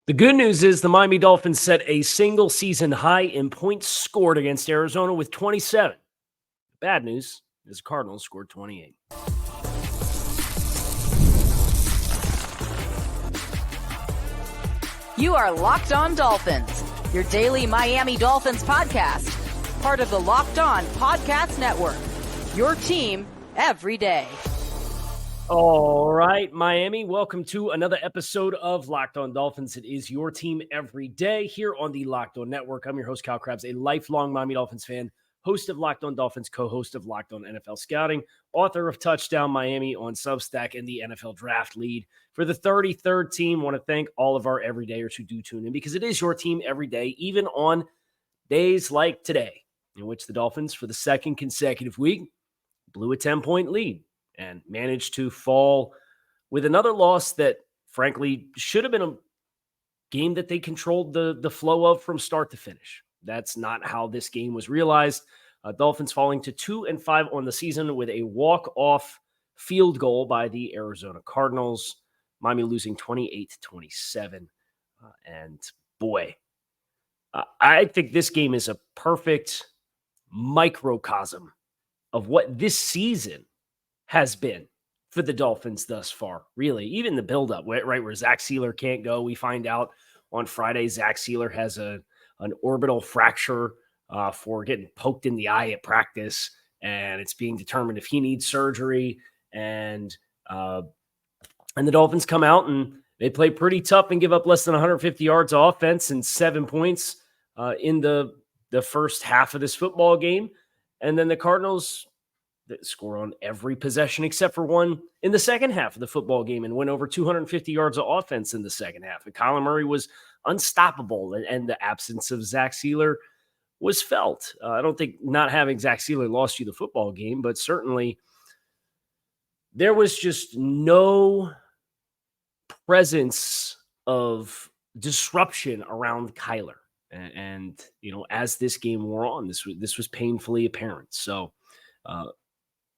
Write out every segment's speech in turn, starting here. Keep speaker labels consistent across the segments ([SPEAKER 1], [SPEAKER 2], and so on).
[SPEAKER 1] The good news is the Miami Dolphins set a single season high in points scored against Arizona with 27. Bad news is the Cardinals scored 28.
[SPEAKER 2] You are Locked On Dolphins, your daily Miami Dolphins podcast, part of the Locked On Podcast Network, your team every day.
[SPEAKER 1] All right, Miami, welcome to another episode of Locked On Dolphins. It is your team every day here on the Locked On Network. I'm your host, Kyle Krabs, a lifelong Miami Dolphins fan, host of Locked On Dolphins, co-host of Locked On NFL Scouting, author of Touchdown Miami on Substack, and the NFL Draft lead for the 33rd team. I want to thank all of our everydayers who do tune in because it is your team every day, even on days like today, in which the Dolphins, for the second consecutive week, blew a 10-point lead and managed to fall with another loss that, frankly, should have been a game that they controlled the flow of from start to finish. That's not how this game was realized. Dolphins falling to 2-5 on the season with a walk-off field goal by the Arizona Cardinals. Miami losing 28-27. And boy, I think this game is a perfect microcosm of what this season has been for the Dolphins thus far, really. Even the buildup, right, where Zach Sealer can't go. We find out on Friday Zach Sealer has an orbital fracture for getting poked in the eye at practice, and it's being determined if he needs surgery. And the Dolphins come out and they play pretty tough and give up less than 150 yards of offense and 7 points in the first half of this football game. And then the Cardinals that score on every possession except for one in the second half of the football game and went over 250 yards of offense in the second half. And Kyler Murray was unstoppable, and the absence of Zach Sealer was felt. I don't think not having Zach Sealer lost you the football game, but certainly there was just no presence of disruption around Kyler. And you know, as this game wore on, this was painfully apparent. So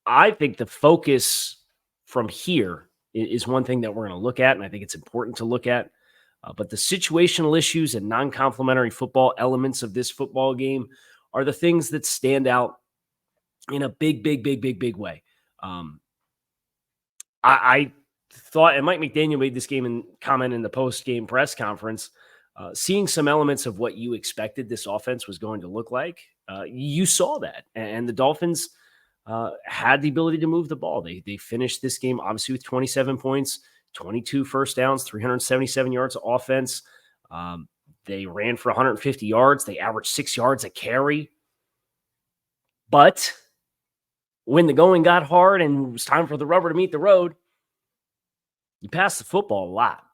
[SPEAKER 1] I think the focus from here is one thing that we're going to look at, and I think it's important to look at. But the situational issues and non-complementary football elements of this football game are the things that stand out in a big way. I thought, and Mike McDaniel made this game and comment in the post-game press conference, seeing some elements of what you expected this offense was going to look like. You saw that, and the Dolphins had the ability to move the ball. They finished this game obviously with 27 points, 22 first downs, 377 yards of offense. They ran for 150 yards. They averaged 6 yards a carry. But when the going got hard and it was time for the rubber to meet the road, you passed the football a lot.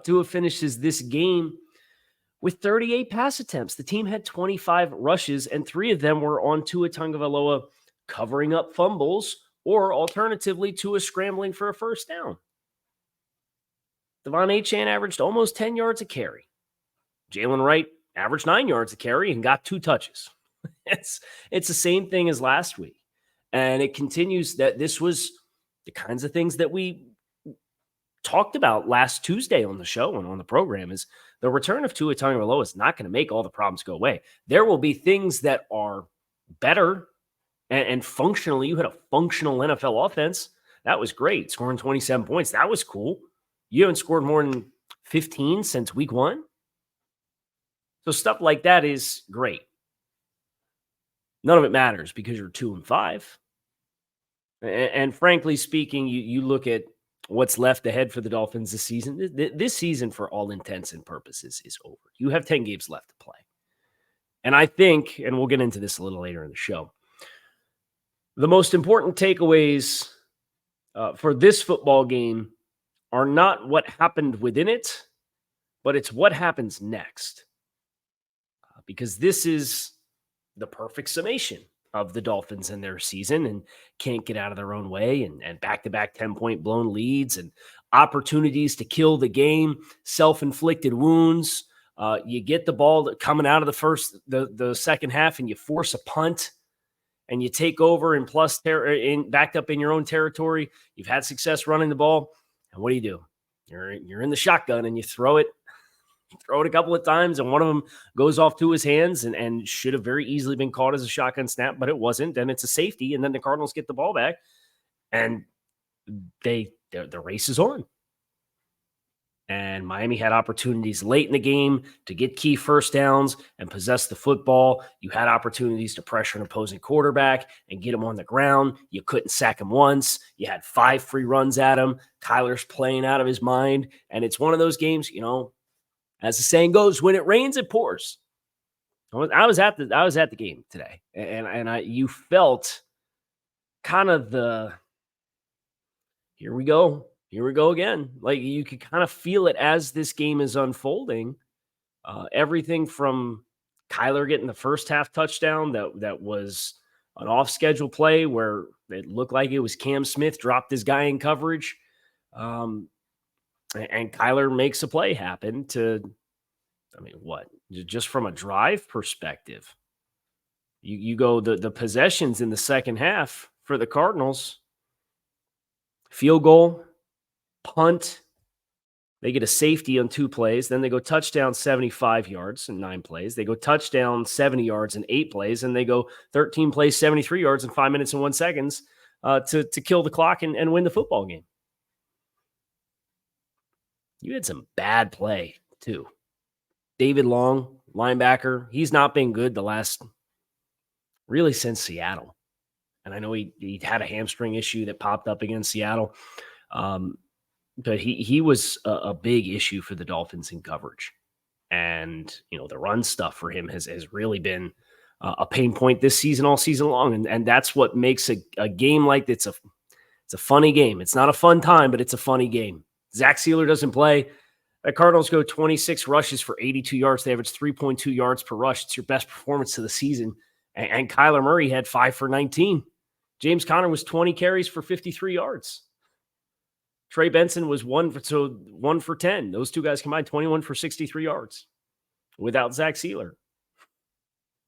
[SPEAKER 1] Tua finishes this game with 38 pass attempts. The team had 25 rushes, and 3 of them were on Tua Tagovailoa covering up fumbles, or alternatively, Tua scrambling for a first down. Devon Achane averaged almost 10 yards a carry. Jalen Wright averaged 9 yards a carry and got 2 touches. It's the same thing as last week. And it continues that this was the kinds of things that we talked about last Tuesday on the show and on the program. Is the return of Tua Tagovailoa is not going to make all the problems go away. There will be things that are better and functionally. You had a functional NFL offense. That was great. Scoring 27 points. That was cool. You haven't scored more than 15 since week 1. So stuff like that is great. None of it matters because you're 2-5. And frankly speaking, you look at what's left ahead for the Dolphins this season. This season, for all intents and purposes, is over. You have 10 games left to play. And I think, and we'll get into this a little later in the show, the most important takeaways for this football game are not what happened within it, but it's what happens next. Because this is the perfect summation of the Dolphins and their season, and can't get out of their own way, and back-to-back 10-point blown leads and opportunities to kill the game, self-inflicted wounds. You get the ball coming out of the second half, and you force a punt, and you take over and backed up in your own territory. You've had success running the ball, and what do? You're in the shotgun and you throw it a couple of times, and one of them goes off to his hands and should have very easily been caught as a shotgun snap, but it wasn't. Then it's a safety, and then the Cardinals get the ball back, and the race is on. And Miami had opportunities late in the game to get key first downs and possess the football. You had opportunities to pressure an opposing quarterback and get him on the ground. You couldn't sack him once. You had 5 free runs at him. Kyler's playing out of his mind. And it's one of those games, as the saying goes, when it rains, it pours. I was at the game today, and you felt kind of the here we go again. Like, you could kind of feel it as this game is unfolding. Everything from Kyler getting the first half touchdown that was an off-schedule play where it looked like it was Cam Smith dropped his guy in coverage, and Kyler makes a play happen just from a drive perspective. You go the possessions in the second half for the Cardinals: field goal, punt, they get a safety on 2 plays. Then they go touchdown 75 yards in 9 plays. They go touchdown 70 yards in 8 plays. And they go 13 plays, 73 yards in 5 minutes and 1 second to kill the clock and win the football game. You had some bad play, too. David Long, linebacker, he's not been good really since Seattle. And I know he had a hamstring issue that popped up against Seattle. But he was a big issue for the Dolphins in coverage. And, the run stuff for him has really been a pain point this season, all season long. And that's what makes a game like this. It's a funny game. It's not a fun time, but it's a funny game. Zach Sealer doesn't play. The Cardinals go 26 rushes for 82 yards. They average 3.2 yards per rush. It's your best performance of the season. And Kyler Murray had 5 for 19. James Conner was 20 carries for 53 yards. Trey Benson was 1 for 10. Those 2 guys combined 21 for 63 yards without Zach Sealer.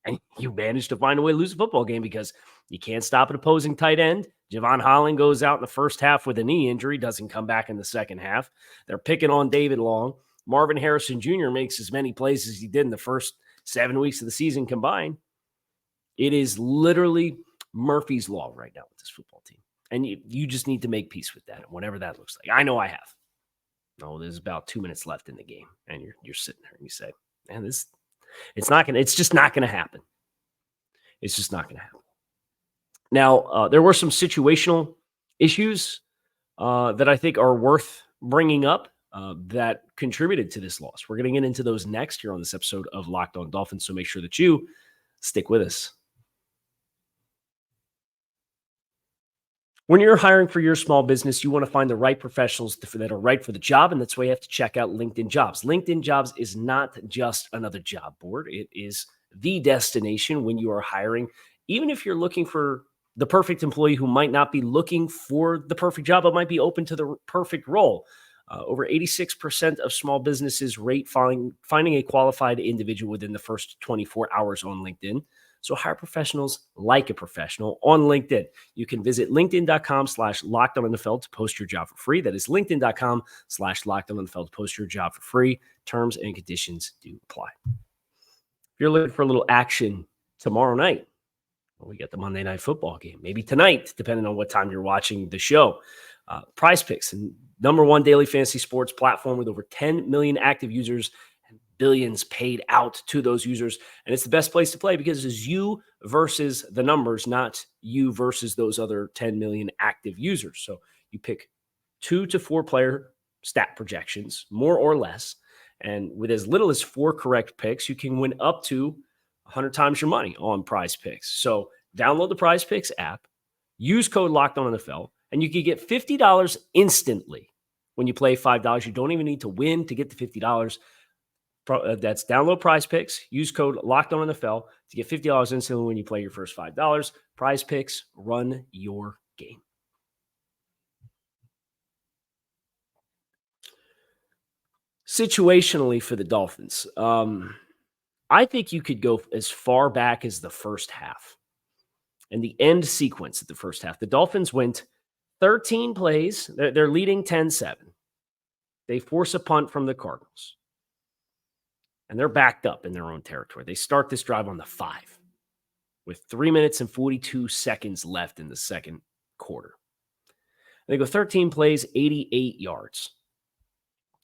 [SPEAKER 1] And you managed to find a way to lose a football game because you can't stop an opposing tight end. Javon Holland goes out in the first half with a knee injury, doesn't come back in the second half. They're picking on David Long. Marvin Harrison Jr. makes as many plays as he did in the first 7 weeks of the season combined. It is literally Murphy's Law right now with this football team. And you just need to make peace with that, whatever that looks like. I know I have. No, there's about 2 minutes left in the game, and you're sitting there and you say, "Man, it's just not gonna happen. It's just not gonna happen." Now, there were some situational issues that I think are worth bringing up that contributed to this loss. We're going to get into those next here on this episode of Locked On Dolphins, so make sure that you stick with us. When you're hiring for your small business, you want to find the right professionals that are right for the job, and that's why you have to check out LinkedIn Jobs. LinkedIn Jobs is not just another job board. It is the destination when you are hiring. Even if you're looking for the perfect employee who might not be looking for the perfect job, but might be open to the perfect role. Over 86% of small businesses rate finding a qualified individual within the first 24 hours on LinkedIn. So hire professionals like a professional on LinkedIn. You can visit linkedin.com/LockedOnNFL to post your job for free. That is linkedin.com/LockedOnNFL to post your job for free. Terms and conditions do apply. If you're looking for a little action tomorrow night, we got the Monday Night Football game. Maybe tonight, depending on what time you're watching the show. PrizePicks, and #1 daily fantasy sports platform with over 10 million active users and billions paid out to those users. And it's the best place to play because it's you versus the numbers, not you versus those other 10 million active users. So you pick 2 to 4 player stat projections, more or less. And with as little as 4 correct picks, you can win up to 100 times your money on PrizePicks. So download the PrizePicks app, use code LOCKEDONNFL, and you can get $50 instantly when you play $5. You don't even need to win to get the $50. That's download PrizePicks, use code LOCKEDONNFL to get $50 instantly when you play your first $5. PrizePicks, run your game. Situationally for the Dolphins, I think you could go as far back as the first half and the end sequence of the first half. The Dolphins went 13 plays. They're leading 10-7. They force a punt from the Cardinals. And they're backed up in their own territory. They start this drive on the 5 with 3 minutes and 42 seconds left in the second quarter. They go 13 plays, 88 yards.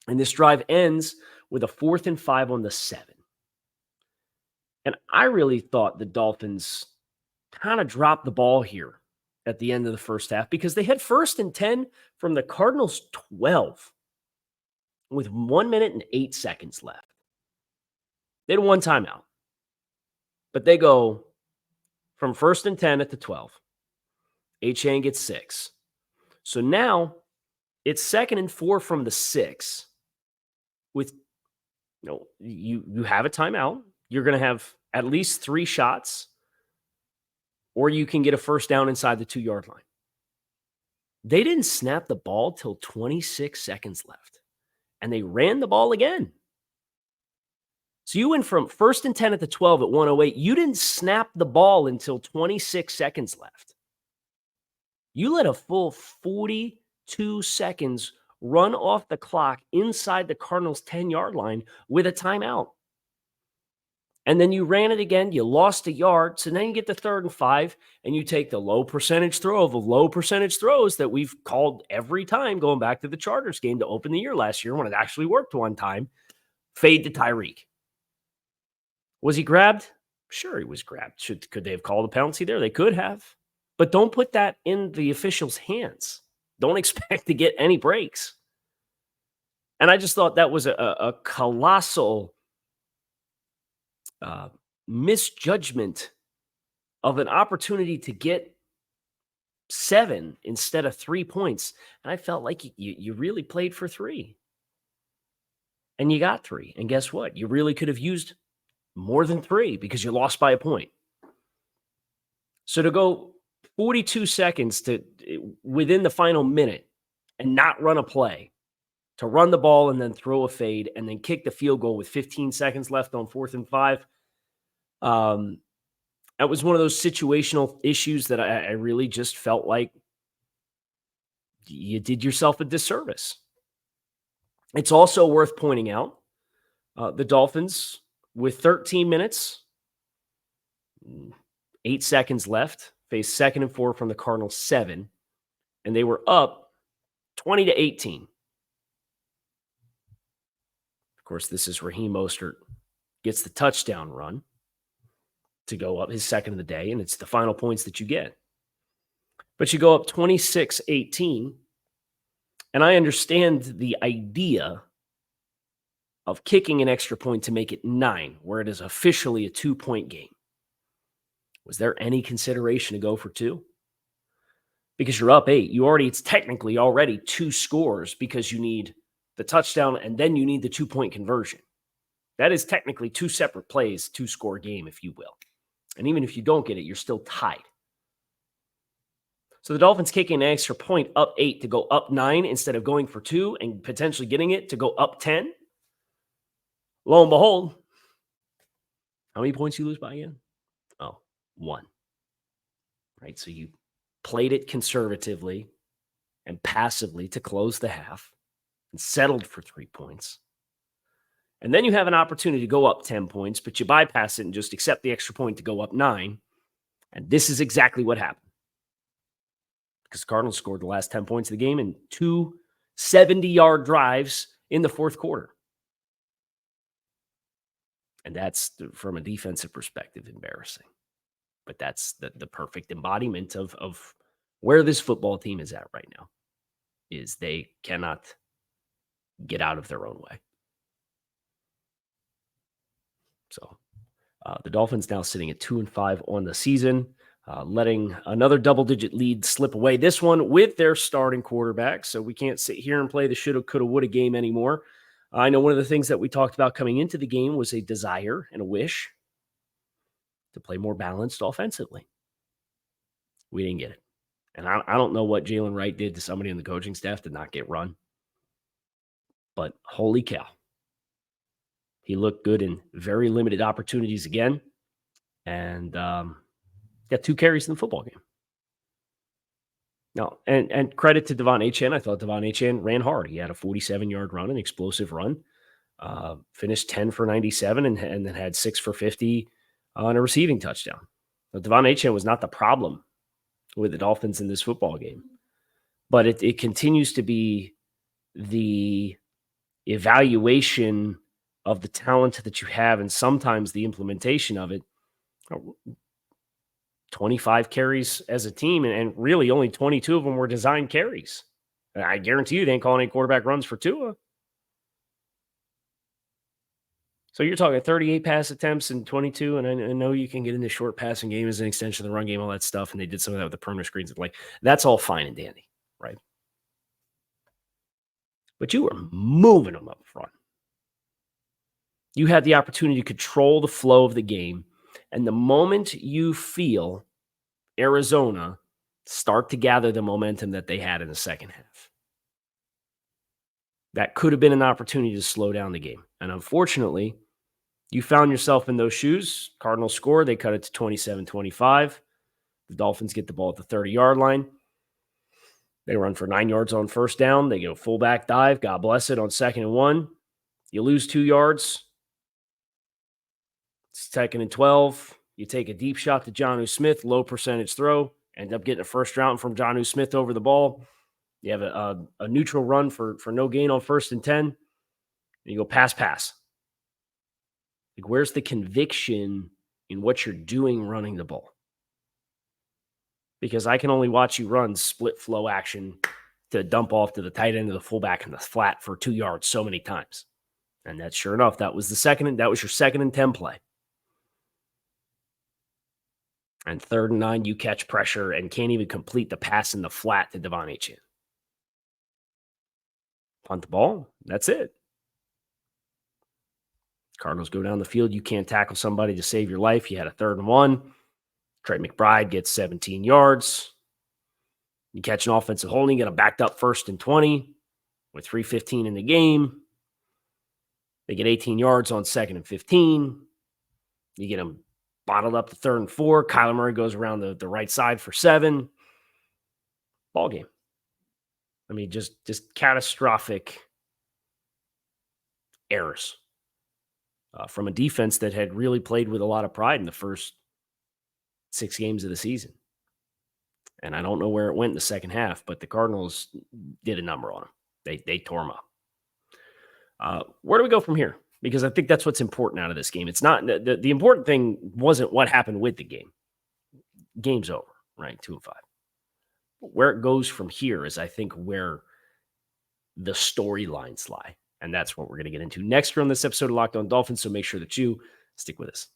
[SPEAKER 1] And this drive ends with a 4th and 5 on the 7. And I really thought the Dolphins kind of dropped the ball here at the end of the first half because they had 1st and 10 from the Cardinals 12 with 1 minute and 8 seconds left. They had one timeout, but they go from 1st and 10 at the 12. Achane gets 6. So now it's 2nd and 4 from the 6 with, you have a timeout. You're going to have at least 3 shots, or you can get a first down inside the 2-yard line. They didn't snap the ball till 26 seconds left, and they ran the ball again. So you went from 1st and 10 at the 12 at 108. You didn't snap the ball until 26 seconds left. You let a full 42 seconds run off the clock inside the Cardinals' 10-yard line with a timeout. And then you ran it again. You lost a yard. So then you get the 3rd and 5, and you take the low percentage throw of the low percentage throws that we've called every time going back to the Chargers game to open the year last year when it actually worked one time. Fade to Tyreek. Was he grabbed? Sure, he was grabbed. Could they have called a penalty there? They could have. But don't put that in the officials' hands. Don't expect to get any breaks. And I just thought that was a colossal misjudgment of an opportunity to get 7 instead of 3 points. And I felt like you really played for 3. And you got 3. And guess what? You really could have used more than 3 because you lost by a point. So to go 42 seconds to within the final minute and not run a play, to run the ball and then throw a fade and then kick the field goal with 15 seconds left on 4th and 5. That was one of those situational issues that I really just felt like you did yourself a disservice. It's also worth pointing out the Dolphins, with 13 minutes, 8 seconds left, faced 2nd and 4 from the Cardinals 7, and they were up 20-18. Of course, this is Raheem Mostert gets the touchdown run to go up, his 2nd of the day, and it's the final points that you get. But you go up 26-18, and I understand the idea of kicking an extra point to make it 9, where it is officially a 2-point game. Was there any consideration to go for 2? Because you're up 8. It's technically already 2 scores because you need the touchdown and then you need the 2-point conversion. That is technically 2 separate plays, 2-score game, if you will. And even if you don't get it, you're still tied. So the Dolphins kicking an extra point up 8 to go up 9 instead of going for 2 and potentially getting it to go up 10. Lo and behold, how many points you lose by again? 1. Right? So you played it conservatively and passively to close the half and settled for 3 points. And then you have an opportunity to go up 10 points, but you bypass it and just accept the extra point to go up 9. And this is exactly what happened. Because the Cardinals scored the last 10 points of the game in 2 70-yard drives in the 4th quarter. And that's, from a defensive perspective, embarrassing. But that's the perfect embodiment of where this football team is at right now, is they cannot get out of their own way. So the Dolphins now sitting at 2-5 on the season, letting another double-digit lead slip away. This one with their starting quarterback. So we can't sit here and play the shoulda, coulda, woulda game anymore. I know one of the things that we talked about coming into the game was a desire and a wish to play more balanced offensively. We didn't get it. And I don't know what Jalen Wright did to somebody on the coaching staff to not get run. But holy cow. He looked good in very limited opportunities again. And got 2 carries in the football game. No, and credit to Devon Achane. I thought Devon Achane ran hard. He had a 47-yard run, an explosive run. Finished 10 for 97 and then had 6 for 50 on a receiving touchdown. But Devon Achane was not the problem with the Dolphins in this football game. But it continues to be the evaluation of the talent that you have and sometimes the implementation of it. 25 carries as a team, and really only 22 of them were designed carries. I guarantee you they ain't calling any quarterback runs for Tua. So you're talking 38 pass attempts and 22, and I know you can get into short passing game as an extension of the run game, all that stuff, and they did some of that with the perimeter screens. Like, that's all fine and dandy, right? But you were moving them up front. You had the opportunity to control the flow of the game, and the moment you feel Arizona start to gather the momentum that they had in the second half, that could have been an opportunity to slow down the game. And unfortunately, you found yourself in those shoes. Cardinals score. They cut it to 27-25. The Dolphins get the ball at the 30-yard line. They run for 9 yards on first down. They go fullback dive. God bless it on 2nd and 1. You lose 2 yards. It's 2nd and 12. You take a deep shot to Jonnu Smith, low percentage throw. End up getting a first round from Jonnu Smith over the ball. You have a neutral run for no gain on 1st and 10. And you go pass. Like, where's the conviction in what you're doing running the ball? Because I can only watch you run split flow action to dump off to the tight end of the fullback in the flat for 2 yards so many times. And that's sure enough, that was your 2nd and 10 play. And 3rd and 9, you catch pressure and can't even complete the pass in the flat to Devon Achane. Punt the ball. That's it. Cardinals go down the field. You can't tackle somebody to save your life. You had a 3rd and 1. Trey McBride gets 17 yards. You catch an offensive holding, get a backed up 1st and 20 with 3:15 in the game. They get 18 yards on 2nd and 15. You get them bottled up to 3rd and 4. Kyler Murray goes around the right side for 7. Ball game. I mean, just catastrophic errors from a defense that had really played with a lot of pride in the first 6 games of the season. And I don't know where it went in the second half, but the Cardinals did a number on them. They tore them up. Where do we go from here? Because I think that's what's important out of this game. It's not the important thing wasn't what happened with the game. Game's over, right? 2-5. Where it goes from here is, I think, where the storylines lie. And that's what we're going to get into next on this episode of Locked On Dolphins. So make sure that you stick with us.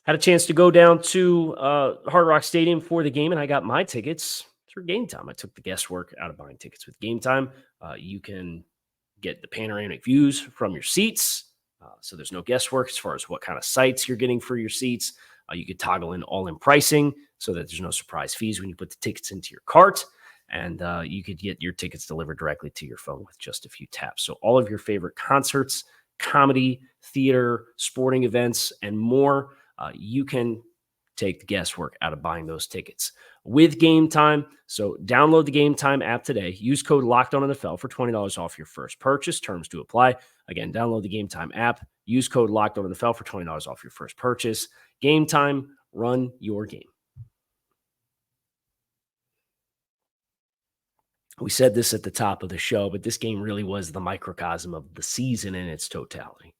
[SPEAKER 1] Had a chance to go down to Hard Rock Stadium for the game, and I got my tickets through Gametime. I took the guesswork out of buying tickets with Gametime. You can get the panoramic views from your seats, so there's no guesswork as far as what kind of sites you're getting for your seats. You could toggle in all-in pricing so that there's no surprise fees when you put the tickets into your cart, and you could get your tickets delivered directly to your phone with just a few taps. So all of your favorite concerts, comedy, theater, sporting events, and more, you can take the guesswork out of buying those tickets with Gametime. So download the Gametime app today. Use code LOCKEDONNFL for $20 off your first purchase. Terms to apply. Again, download the Gametime app. Use code LOCKEDONNFL for $20 off your first purchase. Gametime, run your game. We said this at the top of the show, but this game really was the microcosm of the season in its totality.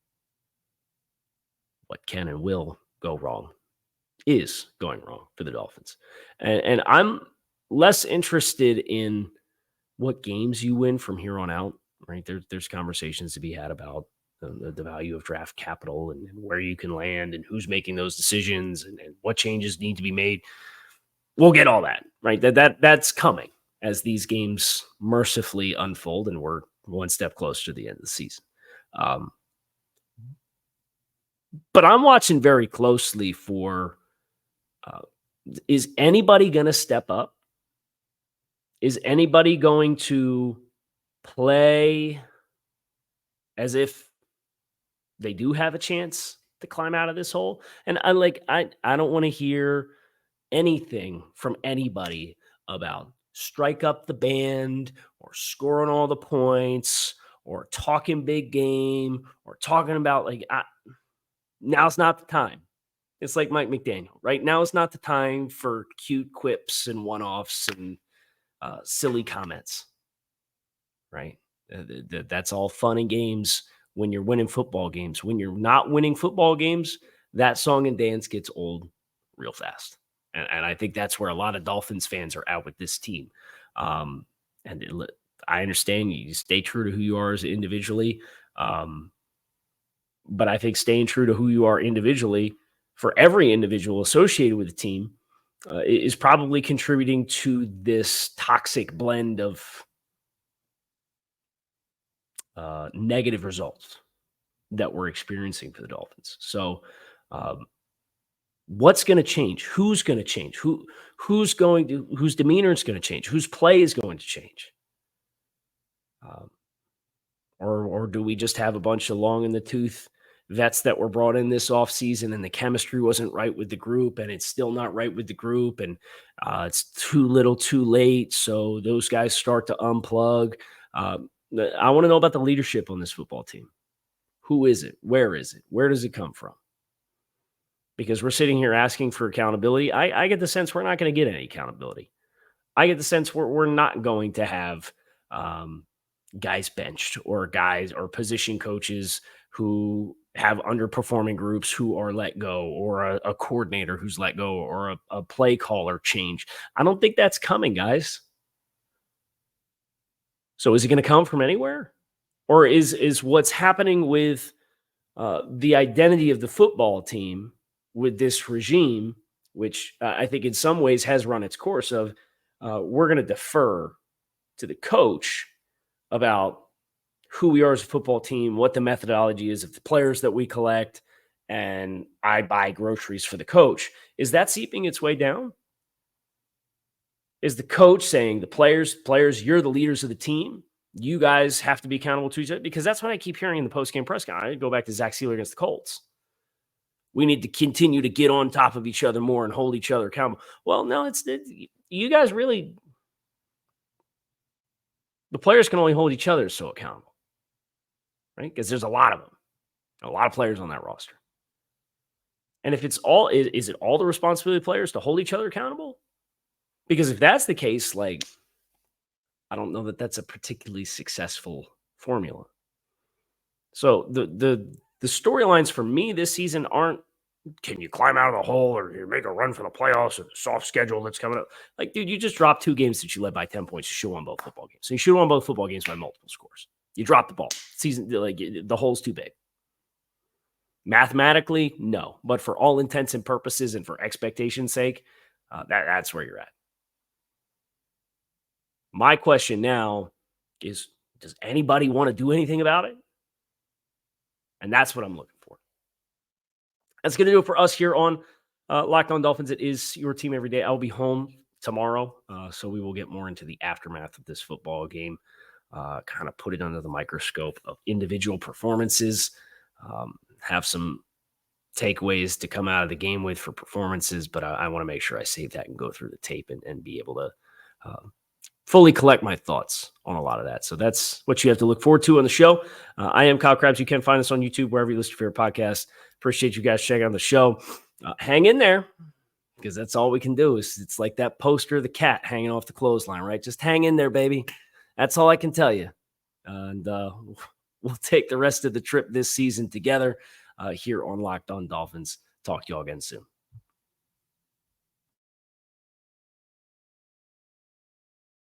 [SPEAKER 1] What can and will go wrong is going wrong for the Dolphins. And I'm less interested in what games you win from here on out, right? There's conversations to be had about the value of draft capital and where you can land and who's making those decisions and what changes need to be made. We'll get all that, right? That's coming as these games mercifully unfold and we're one step closer to the end of the season. But I'm watching very closely for, is anybody going to step up? Is anybody going to play as if they do have a chance to climb out of this hole? And I don't want to hear anything from anybody about strike up the band or scoring all the points or talking big game or talking about now's not the time. It's like Mike McDaniel. Right now is not the time for cute quips and one-offs and silly comments. Right? That's all fun and games when you're winning football games. When you're not winning football games, that song and dance gets old real fast. And I think that's where a lot of Dolphins fans are at with this team. I understand you stay true to who you are as individually. But I think staying true to who you are individually for every individual associated with the team is probably contributing to this toxic blend of negative results that we're experiencing for the Dolphins. So what's going to change? Who's going to change? Whose demeanor is going to change? Whose play is going to change? Or do we just have a bunch of long in the tooth vets that were brought in this offseason and the chemistry wasn't right with the group and it's still not right with the group and it's too little too late, so those guys start to unplug? I want to know about the leadership on this football team. Who is it? Where is it? Where does it come from? Because we're sitting here asking for accountability. I get the sense we're not going to get any accountability. I get the sense we're not going to have guys benched or guys or position coaches who have underperforming groups who are let go, or a coordinator who's let go, or a play caller change. I don't think that's coming, guys. So is it going to come from anywhere? Or is what's happening with the identity of the football team with this regime, which I think in some ways has run its course of we're going to defer to the coach about who we are as a football team, what the methodology is of the players that we collect, and I buy groceries for the coach. Is that seeping its way down? Is the coach saying the players, you're the leaders of the team. You guys have to be accountable to each other? Because that's what I keep hearing in the post-game press conference. I go back to Zach Sealer against the Colts. We need to continue to get on top of each other more and hold each other accountable. Well, no, it's you guys really – the players can only hold each other so accountable, right? Because there's a lot of them, a lot of players on that roster. And if it's all – is it all the responsibility of players to hold each other accountable? Because if that's the case, I don't know that that's a particularly successful formula. So the storylines for me this season aren't, can you climb out of the hole or you make a run for the playoffs or the soft schedule that's coming up? Dude, you just dropped 2 games that you led by 10 points. You should have won both football games. So you should have won both football games by multiple scores. You dropped the ball. The hole's too big. Mathematically, no. But for all intents and purposes and for expectation's sake, that's where you're at. My question now is, does anybody want to do anything about it? And that's what I'm looking for. That's going to do it for us here on Locked On Dolphins. It is your team every day. I'll be home tomorrow, so we will get more into the aftermath of this football game, kind of put it under the microscope of individual performances, have some takeaways to come out of the game with for performances, but I want to make sure I save that and go through the tape and be able to fully collect my thoughts on a lot of that. So that's what you have to look forward to on the show. I am Kyle Krabs. You can find us on YouTube, wherever you listen to your podcast. Appreciate you guys checking out the show. Hang in there, because that's all we can do. It's like that poster of the cat hanging off the clothesline, right? Just hang in there, baby. That's all I can tell you. And we'll take the rest of the trip this season together here on Locked On Dolphins. Talk to you all again soon.